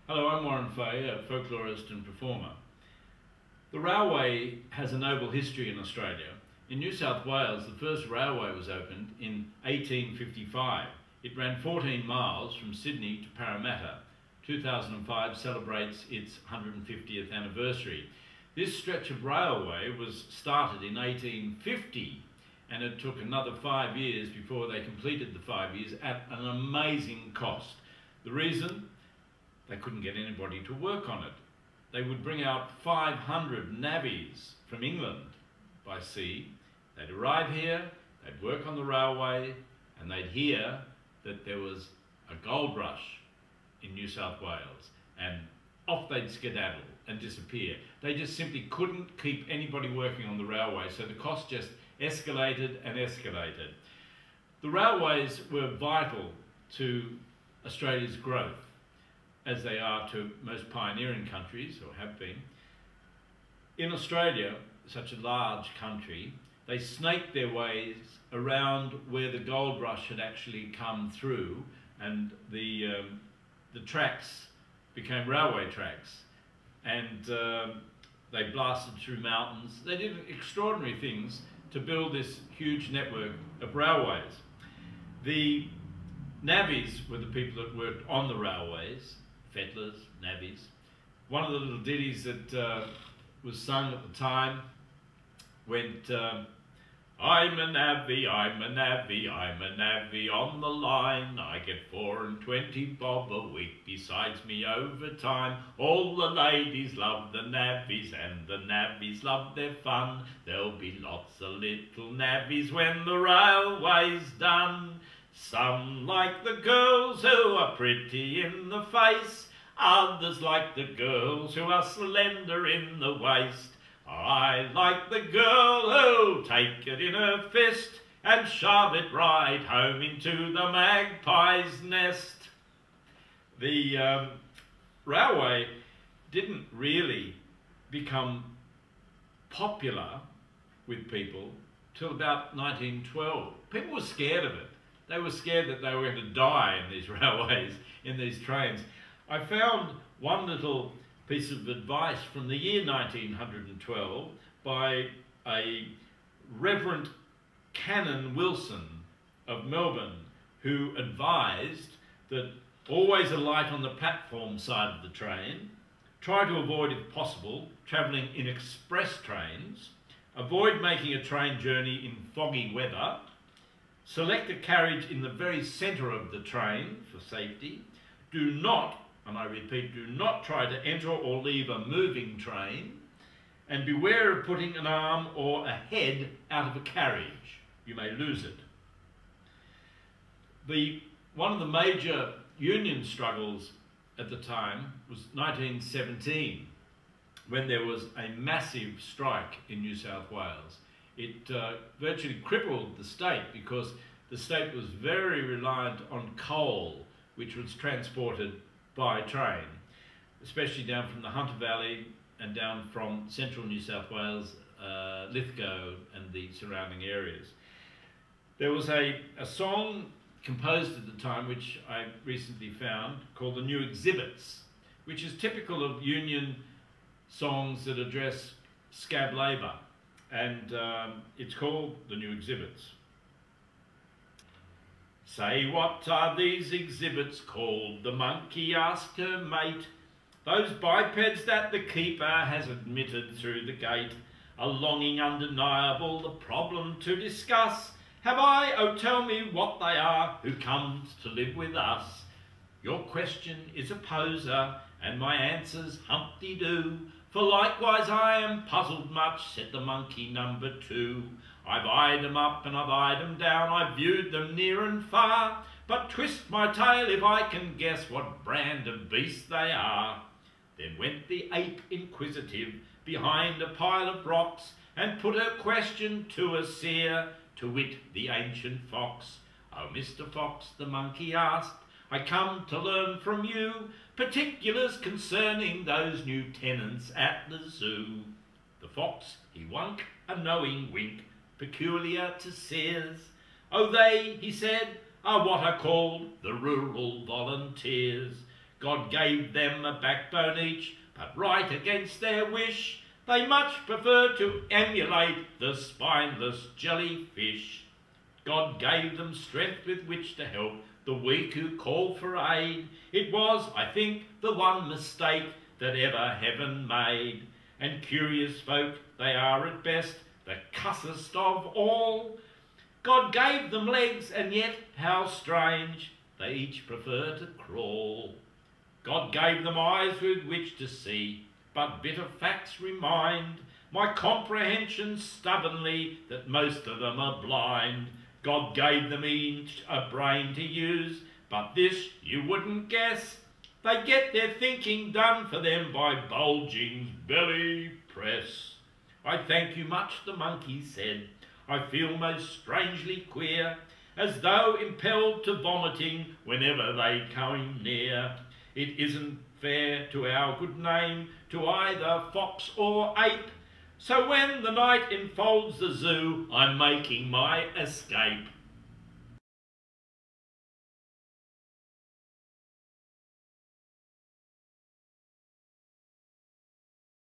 Hello, I'm Warren Fay, a folklorist and performer. The railway has a noble history in Australia. In New South Wales, the first railway was opened in 1855. It ran 14 miles from Sydney to Parramatta. 2005 celebrates its 150th anniversary. This stretch of railway was started in 1850, and it took another 5 years before they completed the 5 years at an amazing cost. The reason? They couldn't get anybody to work on it. They would bring out 500 navvies from England by sea. They'd arrive here, they'd work on the railway, and they'd hear that there was a gold rush in New South Wales, and off they'd skedaddle and disappear. They just simply couldn't keep anybody working on the railway, so the cost just escalated and escalated. The railways were vital to Australia's growth, as they are to most pioneering countries, or have been. In Australia, such a large country, they snaked their ways around where the gold rush had actually come through, and the tracks became railway tracks, and they blasted through mountains. They did extraordinary things to build this huge network of railways. The navvies were the people that worked on the railways, fettlers, navvies. One of the little ditties that was sung at the time went, I'm a navvy, I'm a navvy, I'm a navvy on the line. I get 24 bob a week besides me overtime. All the ladies love the navvies and the navvies love their fun. There'll be lots of little navvies when the railway's done. Some like the girls who are pretty in the face, others like the girls who are slender in the waist. I like the girl who'll take it in her fist and shove it right home into the magpie's nest. The railway didn't really become popular with people till about 1912. People were scared of it. They were scared that they were going to die in these railways, in these trains. I found one little piece of advice from the year 1912 by a Reverend Canon Wilson of Melbourne, who advised that always alight on the platform side of the train, try to avoid, if possible, travelling in express trains, avoid making a train journey in foggy weather, select a carriage in the very centre of the train for safety, do not, and I repeat, do not try to enter or leave a moving train, and beware of putting an arm or a head out of a carriage. You may lose it. One of the major union struggles at the time was 1917, when there was a massive strike in New South Wales. It virtually crippled the state because the state was very reliant on coal, which was transported by train, especially down from the Hunter Valley and down from central New South Wales, Lithgow and the surrounding areas. There was a song composed at the time, which I recently found, called The New Exhibits, which is typical of union songs that address scab labour, and it's called The New Exhibits. Say, what are these exhibits called? The monkey asked her mate. Those bipeds that the keeper has admitted through the gate. A longing undeniable, the problem to discuss. Have I? Oh, tell me what they are, who comes to live with us? Your question is a poser, and my answer's Humpty-Doo. For likewise I am puzzled much, said the monkey number 2. I've eyed 'em up and I've eyed 'em down, I've viewed them near and far, but twist my tail if I can guess what brand of beast they are. Then went the ape inquisitive behind a pile of rocks, and put her question to a seer, to wit the ancient fox. Oh, Mr. Fox, the monkey asked, I come to learn from you particulars concerning those new tenants at the zoo. The fox, he wunk a knowing wink, peculiar to seers. Oh, they, he said, are what are called the rural volunteers. God gave them a backbone each, but right against their wish, they much prefer to emulate the spineless jellyfish. God gave them strength with which to help the weak who call for aid. It was, I think, the one mistake that ever heaven made. And curious folk they are at best, the cussest of all. God gave them legs, and yet how strange, they each prefer to crawl. God gave them eyes with which to see, but bitter facts remind my comprehension stubbornly that most of them are blind. God gave them each a brain to use, but this you wouldn't guess. They get their thinking done for them by bulging's belly press. I thank you much, the monkey said. I feel most strangely queer, as though impelled to vomiting whenever they come near. It isn't fair to our good name, to either fox or ape. So when the night enfolds the zoo, I'm making my escape.